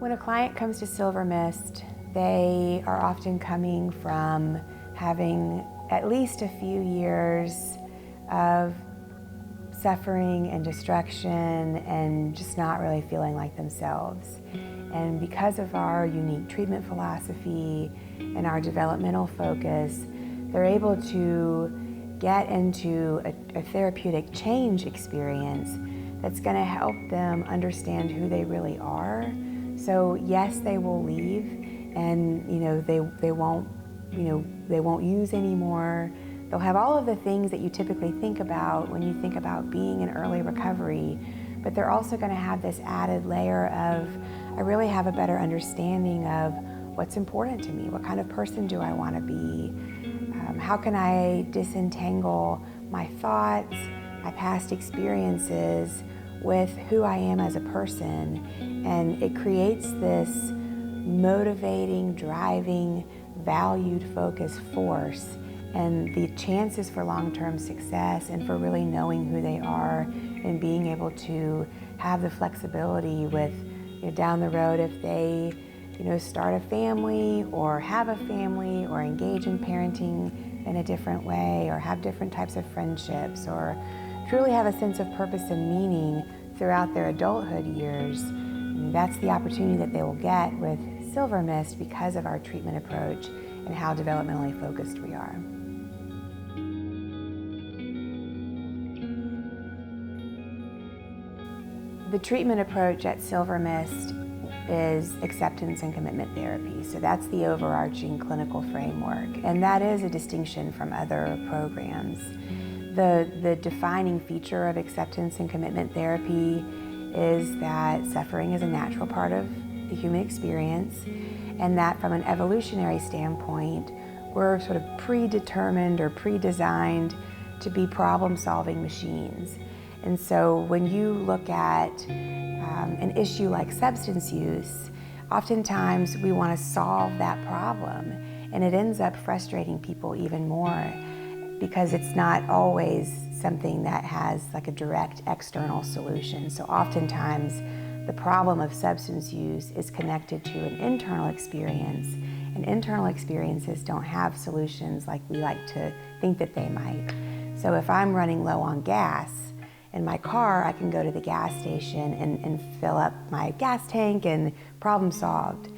When a client comes to Silvermist, they are often coming from having at least a few years of suffering and destruction and just not really feeling like themselves. And because of our unique treatment philosophy and our developmental focus, they're able to get into a therapeutic change experience that's going to help them understand who they really are. So yes, they will leave, and they won't use anymore. They'll have all of the things that you typically think about when you think about being in early recovery, but they're also going to have this added layer of, I really have a better understanding of what's important to me. What kind of person do I want to be? How can I disentangle my thoughts, my past experiences with who I am as a person? And it creates this motivating, driving, valued, focused force. And the chances for long-term success and for really knowing who they are and being able to have the flexibility with, down the road, if they start a family or have a family or engage in parenting in a different way or have different types of friendships or truly have a sense of purpose and meaning throughout their adulthood years, that's the opportunity that they will get with Silvermist because of our treatment approach and how developmentally focused we are. The treatment approach at Silvermist is acceptance and commitment therapy. So that's the overarching clinical framework. And that is a distinction from other programs. The defining feature of acceptance and commitment therapy is that suffering is a natural part of the human experience, and that from an evolutionary standpoint, we're sort of predetermined or pre-designed to be problem-solving machines. And so when you look at an issue like substance use, oftentimes we want to solve that problem, and it ends up frustrating people even more because it's not always something that has like a direct external solution. So oftentimes the problem of substance use is connected to an internal experience, and internal experiences don't have solutions like we like to think that they might. So if I'm running low on gas in my car, I can go to the gas station and fill up my gas tank and problem solved.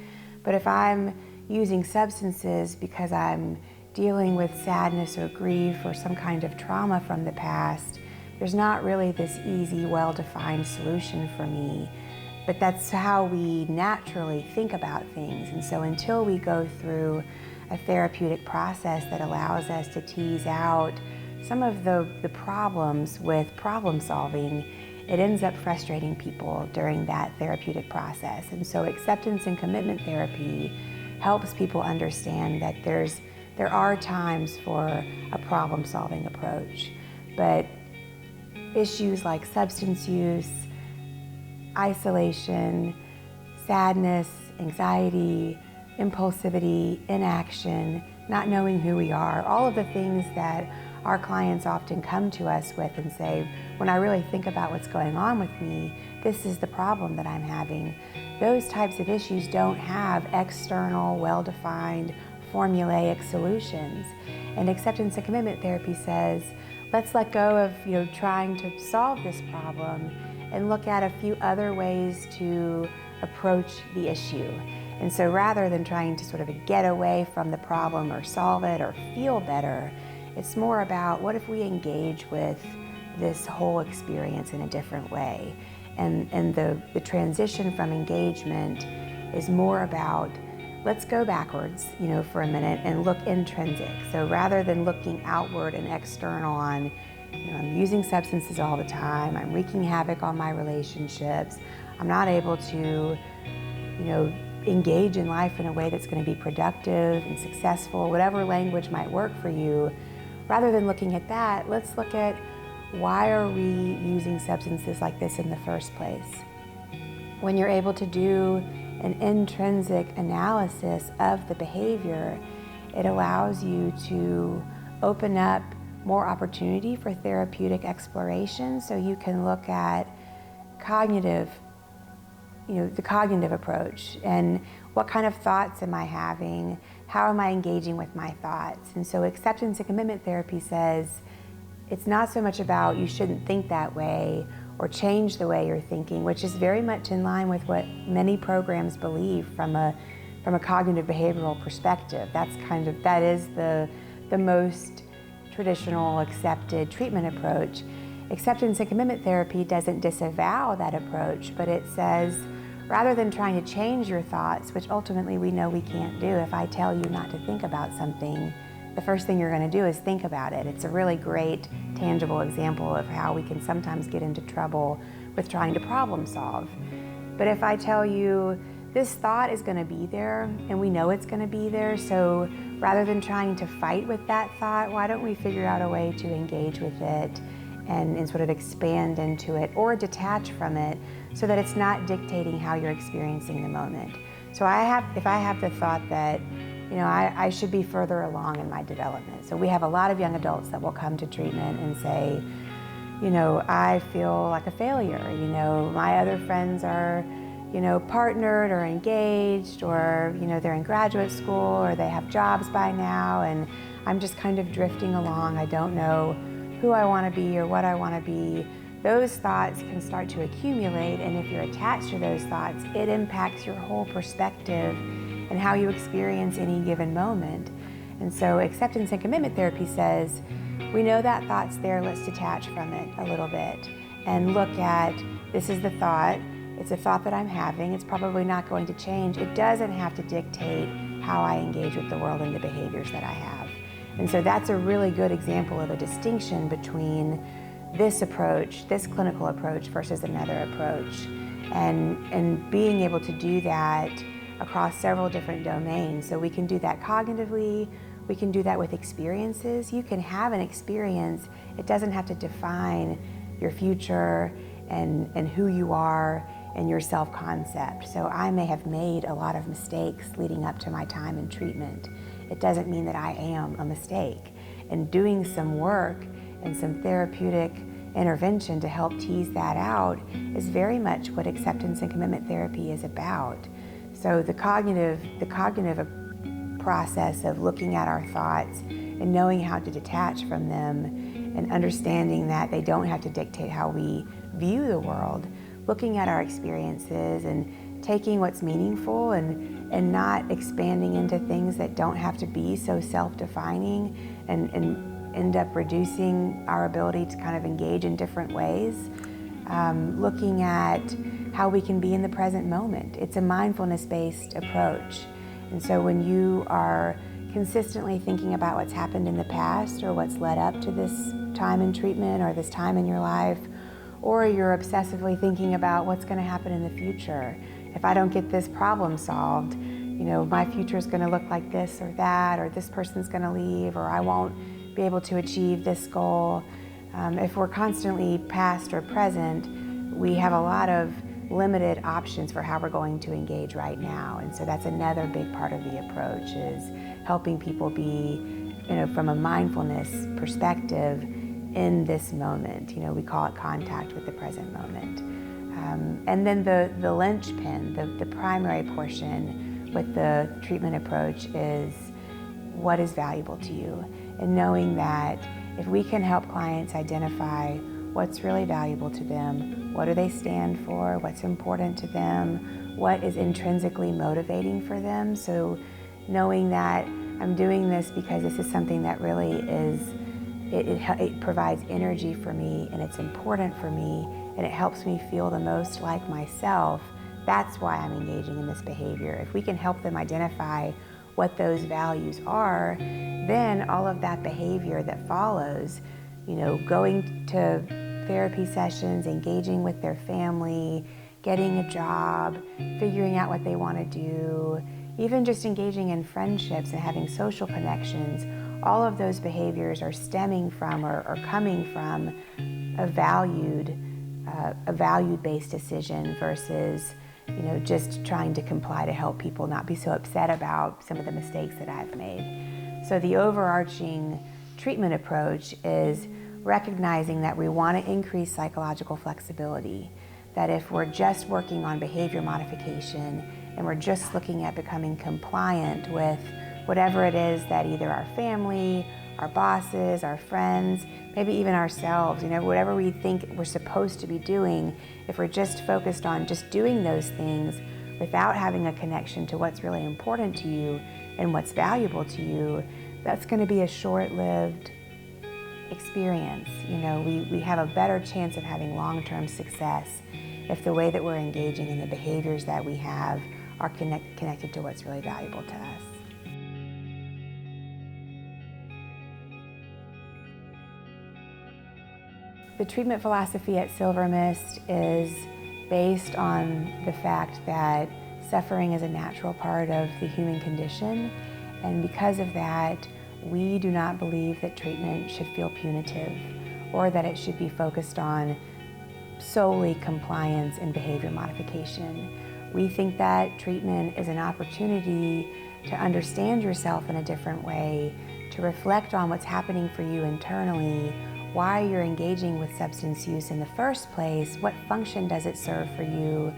But if I'm using substances because I'm dealing with sadness or grief or some kind of trauma from the past, there's not really this easy, well-defined solution for me. But that's how we naturally think about things. And so until we go through a therapeutic process that allows us to tease out some of the problems with problem solving, it ends up frustrating people during that therapeutic process. And so acceptance and commitment therapy helps people understand that there are times for a problem-solving approach, but issues like substance use, isolation, sadness, anxiety, impulsivity, inaction, not knowing who we are, all of the things that our clients often come to us with and say, when I really think about what's going on with me, this is the problem that I'm having. Those types of issues don't have external, well-defined, formulaic solutions. And acceptance and commitment therapy says, let's let go of trying to solve this problem and look at a few other ways to approach the issue. And so rather than trying to sort of get away from the problem or solve it or feel better, it's more about what if we engage with this whole experience in a different way. And the transition from engagement is more about, let's go backwards, for a minute and look intrinsic. So rather than looking outward and external on, I'm using substances all the time, I'm wreaking havoc on my relationships, I'm not able to, engage in life in a way that's going to be productive and successful, whatever language might work for you. Rather than looking at that, let's look at why are we using substances like this in the first place? When you're able to do an intrinsic analysis of the behavior, it allows you to open up more opportunity for therapeutic exploration. So you can look at cognitive the cognitive approach, and what kind of thoughts am I having? How am I engaging with my thoughts? And so acceptance and commitment therapy says it's not so much about you shouldn't think that way or change the way you're thinking, which is very much in line with what many programs believe from a cognitive behavioral perspective. That is the most traditional accepted treatment approach. Acceptance and commitment therapy doesn't disavow that approach, but it says, rather than trying to change your thoughts, which ultimately we know we can't do, if I tell you not to think about something, the first thing you're going to do is think about it. It's a really great, tangible example of how we can sometimes get into trouble with trying to problem solve. But if I tell you, this thought is going to be there, and we know it's going to be there, so rather than trying to fight with that thought, why don't we figure out a way to engage with it and sort of expand into it or detach from it so that it's not dictating how you're experiencing the moment. So if I have the thought that I should be further along in my development. So we have a lot of young adults that will come to treatment and say, I feel like a failure. My other friends are, partnered or engaged, or, they're in graduate school, or they have jobs by now, and I'm just kind of drifting along. I don't know who I want to be or what I want to be. Those thoughts can start to accumulate, and if you're attached to those thoughts, it impacts your whole perspective and how you experience any given moment. And so acceptance and commitment therapy says, we know that thought's there, let's detach from it a little bit and look at, this is the thought, it's a thought that I'm having, it's probably not going to change. It doesn't have to dictate how I engage with the world and the behaviors that I have. And so that's a really good example of a distinction between this approach, this clinical approach versus another approach. And being able to do that across several different domains. So we can do that cognitively, we can do that with experiences. You can have an experience, it doesn't have to define your future and who you are and your self-concept. So I may have made a lot of mistakes leading up to my time in treatment. It doesn't mean that I am a mistake. And doing some work and some therapeutic intervention to help tease that out is very much what acceptance and commitment therapy is about. So the cognitive process of looking at our thoughts and knowing how to detach from them and understanding that they don't have to dictate how we view the world, looking at our experiences and taking what's meaningful and not expanding into things that don't have to be so self-defining and end up reducing our ability to kind of engage in different ways. Looking at how we can be in the present moment. It's a mindfulness-based approach. And so when you are consistently thinking about what's happened in the past or what's led up to this time in treatment or this time in your life, or you're obsessively thinking about what's going to happen in the future. If I don't get this problem solved, my future is going to look like this or that, or this person's going to leave, or I won't be able to achieve this goal. If we're constantly past or present, we have a lot of limited options for how we're going to engage right now. And so that's another big part of the approach, is helping people be, from a mindfulness perspective in this moment. We call it contact with the present moment. And then the linchpin, the primary portion with the treatment approach is what is valuable to you. And knowing that if we can help clients identify what's really valuable to them, what do they stand for, what's important to them, what is intrinsically motivating for them. So knowing that I'm doing this because this is something that really is, it provides energy for me and it's important for me and it helps me feel the most like myself, that's why I'm engaging in this behavior. If we can help them identify what those values are, then all of that behavior that follows, going to therapy sessions, engaging with their family, getting a job, figuring out what they want to do, even just engaging in friendships and having social connections, all of those behaviors are stemming from or coming from a valued-based decision versus just trying to comply to help people not be so upset about some of the mistakes that I've made. So the overarching treatment approach is recognizing that we want to increase psychological flexibility, that if we're just working on behavior modification and we're just looking at becoming compliant with whatever it is that either our family, our bosses, our friends, maybe even ourselves, whatever we think we're supposed to be doing, if we're just focused on just doing those things without having a connection to what's really important to you and what's valuable to you, that's going to be a short-lived experience. We have a better chance of having long-term success if the way that we're engaging in the behaviors that we have are connected to what's really valuable to us. The treatment philosophy at Silvermist is based on the fact that suffering is a natural part of the human condition, and because of that, we do not believe that treatment should feel punitive or that it should be focused on solely compliance and behavior modification. We think that treatment is an opportunity to understand yourself in a different way, to reflect on what's happening for you internally, why you're engaging with substance use in the first place, what function does it serve for you,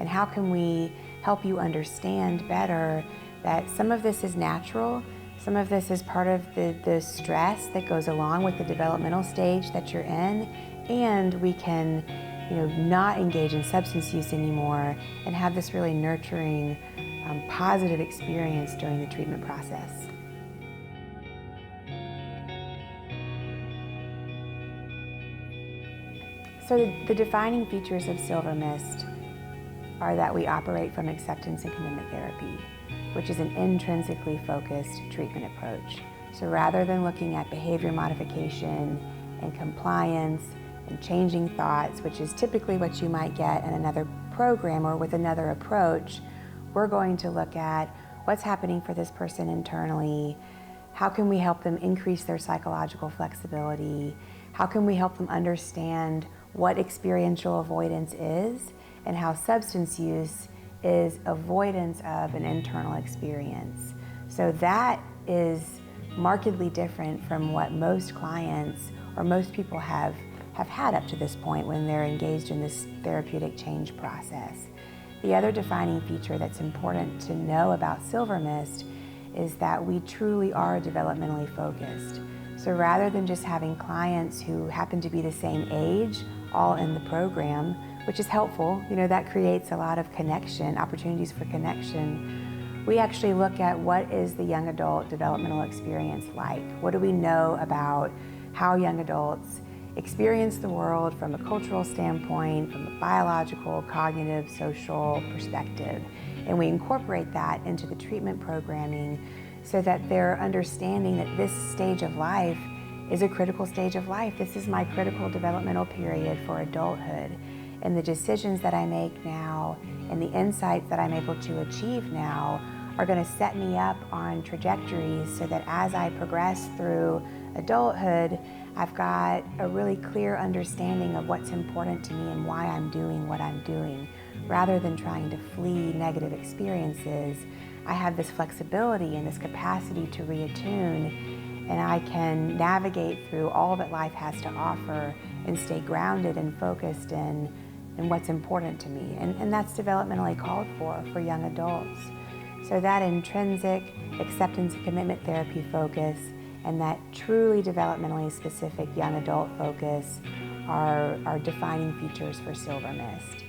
and how can we help you understand better that some of this is natural, some of this is part of the stress that goes along with the developmental stage that you're in, and we can not engage in substance use anymore and have this really nurturing, positive experience during the treatment process. So the defining features of Silvermist are that we operate from acceptance and commitment therapy, which is an intrinsically focused treatment approach. So rather than looking at behavior modification and compliance and changing thoughts, which is typically what you might get in another program or with another approach, we're going to look at what's happening for this person internally, how can we help them increase their psychological flexibility, how can we help them understand what experiential avoidance is, and how substance use is avoidance of an internal experience. So that is markedly different from what most clients or most people have had up to this point when they're engaged in this therapeutic change process. The other defining feature that's important to know about Silvermist is that we truly are developmentally focused. So rather than just having clients who happen to be the same age all in the program, which is helpful, that creates a lot of connection, opportunities for connection, we actually look at what is the young adult developmental experience like? What do we know about how young adults experience the world from a cultural standpoint, from a biological, cognitive, social perspective? And we incorporate that into the treatment programming so that they're understanding that this stage of life is a critical stage of life. This is my critical developmental period for adulthood. And the decisions that I make now and the insights that I'm able to achieve now are going to set me up on trajectories so that as I progress through adulthood, I've got a really clear understanding of what's important to me and why I'm doing what I'm doing. Rather than trying to flee negative experiences, I have this flexibility and this capacity to reattune, and I can navigate through all that life has to offer and stay grounded and focused in what's important to me. And that's developmentally called for young adults. So that intrinsic acceptance and commitment therapy focus and that truly developmentally specific young adult focus are defining features for Silvermist.